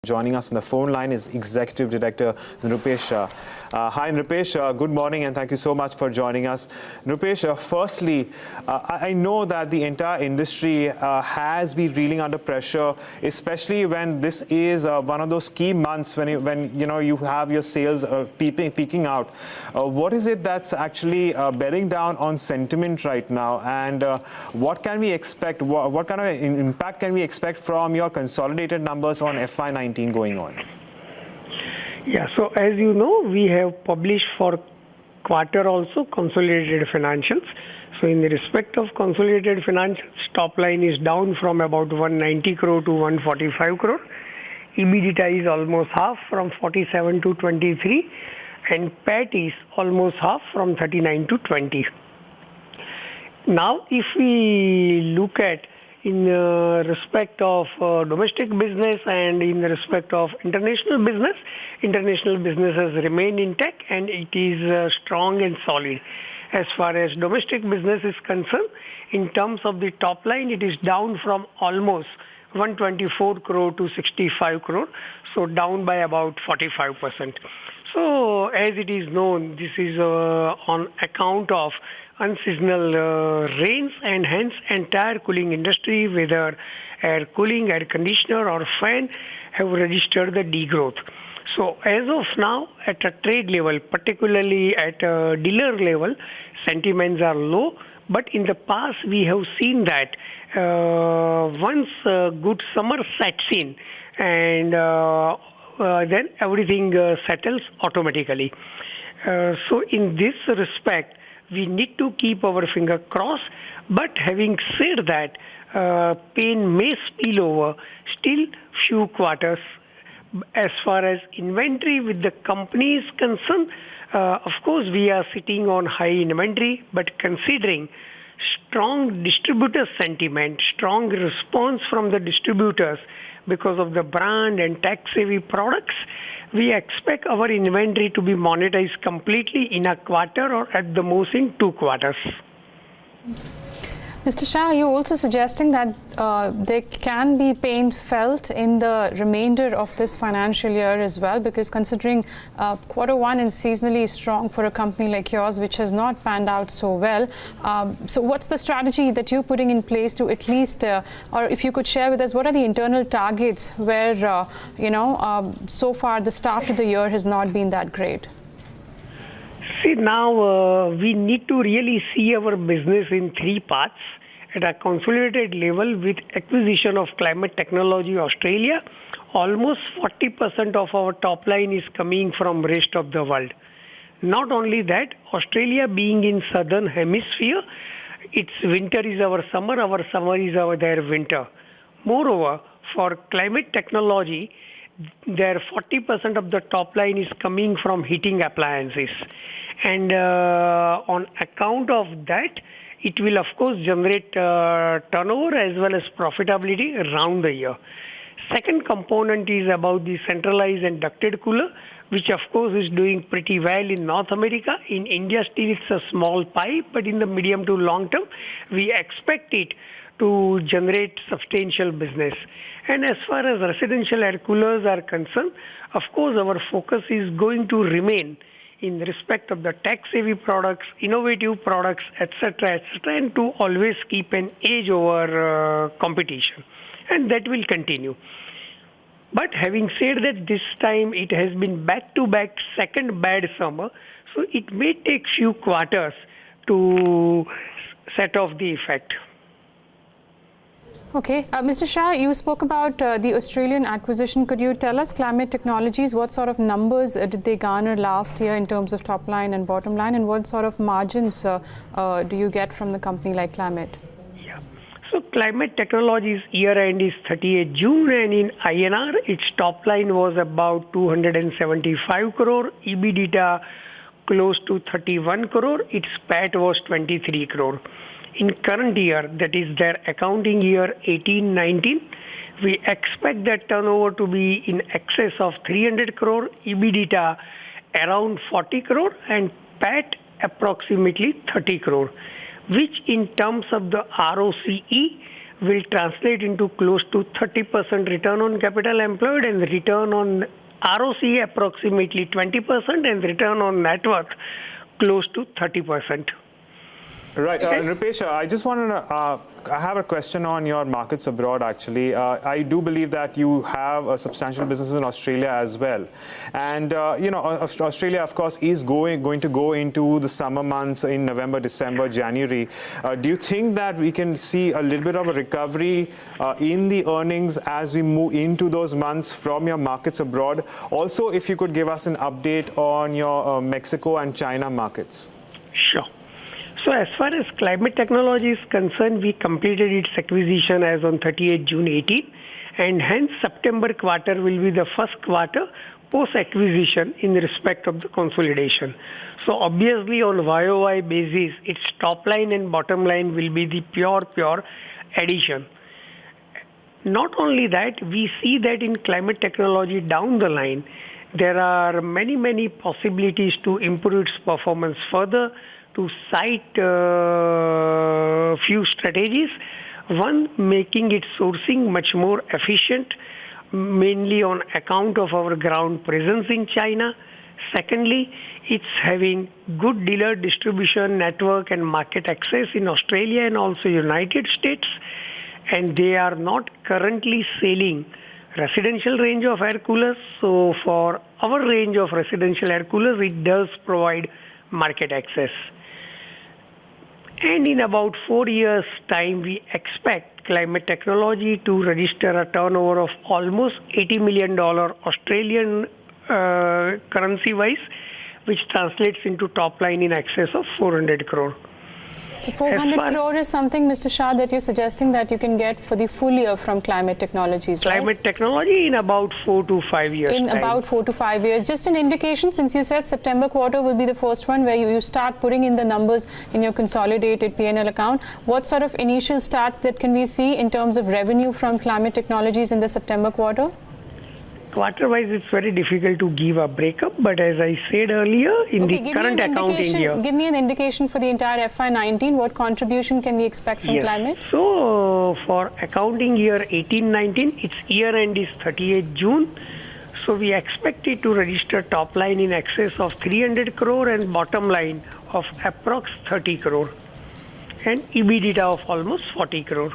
Joining us on the phone line is Executive Director Nrupesh Shah. Hi Nrupesh, good morning and thank you so much for joining us. Nrupesh, firstly, I know that the entire industry has been reeling under pressure, especially when this is one of those key months when you have your sales peaking out. What is it that's actually bearing down on sentiment right now, and what can we expect? What kind of impact can we expect from your consolidated numbers on FY19 going on? Yeah, so as you know, we have published for quarter also consolidated financials. So in the respect of consolidated financials, top line is down from about 190 crore to 145 crore. EBITDA is almost half from 47 to 23, and PAT is almost half from 39 to 20. Now, if we look at in respect of domestic business and in respect of international business has remained intact and it is strong and solid. As far as domestic business is concerned, in terms of the top line, it is down from almost 124 crore to 65 crore, so down by about 45%. So as it is known, this is on account of unseasonal rains, and hence entire cooling industry, whether air cooling, air conditioner or fan, have registered the degrowth. So as of now, at a trade level, particularly at a dealer level, sentiments are low. But in the past, we have seen that once good summer sets in, and then everything settles automatically. So in this respect, we need to keep our finger crossed. But having said that, pain may spill over still few quarters. As far as inventory with the company is concerned, of course we are sitting on high inventory, but considering strong distributor sentiment, strong response from the distributors because of the brand and tax-savvy products, we expect our inventory to be monetized completely in a quarter or at the most in 2 quarters. Mr. Shah, you're also suggesting that there can be pain felt in the remainder of this financial year as well, because considering quarter one is seasonally strong for a company like yours, which has not panned out so well. So what's the strategy that you're putting in place to at least, or if you could share with us, what are the internal targets where, so far the start of the year has not been that great? See, now we need to really see our business in 3 parts. At a consolidated level, with acquisition of Climate Technology Australia, almost 40% of our top line is coming from rest of the world. Not only that, Australia being in southern hemisphere, its winter is our summer is their winter. Moreover, for Climate Technology, their 40% of the top line is coming from heating appliances. And on account of that, it will of course generate turnover as well as profitability around the year. Second component is about the centralized and ducted cooler, which of course is doing pretty well in North America. In India still it's a small pie, but in the medium to long term, we expect it to generate substantial business. And as far as residential air coolers are concerned, of course our focus is going to remain in respect of the tax-savvy products, innovative products, etc., and to always keep an edge over competition. And that will continue. But having said that, this time it has been back-to-back second bad summer, so it may take few quarters to set off the effect. Okay. Mr. Shah, you spoke about the Australian acquisition. Could you tell us, Climate Technologies, what sort of numbers did they garner last year in terms of top line and bottom line, and what sort of margins do you get from the company like Climate? Yeah. So Climate Technologies year-end is 30th June, and in INR, its top line was about 275 crore, EBITDA close to 31 crore, its PAT was 23 crore. In current year, that is their accounting year 18-19, we expect that turnover to be in excess of 300 crore, EBITDA around 40 crore and PAT approximately 30 crore, which in terms of the ROCE will translate into close to 30% return on capital employed and return on ROC approximately 20% and return on net worth close to 30%. Right, Nrupesh, I just want to, I have a question on your markets abroad actually. I do believe that you have a substantial business in Australia as well. And, you know, Australia, of course, is going to go into the summer months in November, December, January. Do you think that we can see a little bit of a recovery in the earnings as we move into those months from your markets abroad? Also, if you could give us an update on your Mexico and China markets. Sure. So as far as climate technology is concerned, we completed its acquisition as on 38 June 18, and hence September quarter will be the first quarter post-acquisition in respect of the consolidation. So obviously on YOY basis, its top line and bottom line will be the pure addition. Not only that, we see that in climate technology down the line, there are many possibilities to improve its performance further, to cite few strategies. One, making its sourcing much more efficient, mainly on account of our ground presence in China. Secondly, it's having good dealer distribution network and market access in Australia and also United States. And they are not currently selling residential range of air coolers. So for our range of residential air coolers, it does provide market access. And in about 4 years' time, we expect climate technology to register a turnover of almost $80 million Australian currency-wise, which translates into top line in excess of 400 crore. So 400 crore is something, Mr. Shah, that you're suggesting that you can get for the full year from climate technologies, right? Climate technology in about 4 to 5 years. In about 4 to 5 years. Just an indication, since you said September quarter will be the first one where you start putting in the numbers in your consolidated P&L account. What sort of initial start that can we see in terms of revenue from climate technologies in the September quarter? Quarter-wise, it's very difficult to give a breakup, but as I said earlier, in the current accounting year... Give me an indication for the entire FY19, what contribution can we expect from climate? So, for accounting year 18-19, its year end is 38 June. So, we expect it to register top line in excess of 300 crore and bottom line of approx 30 crore and EBITDA of almost 40 crore.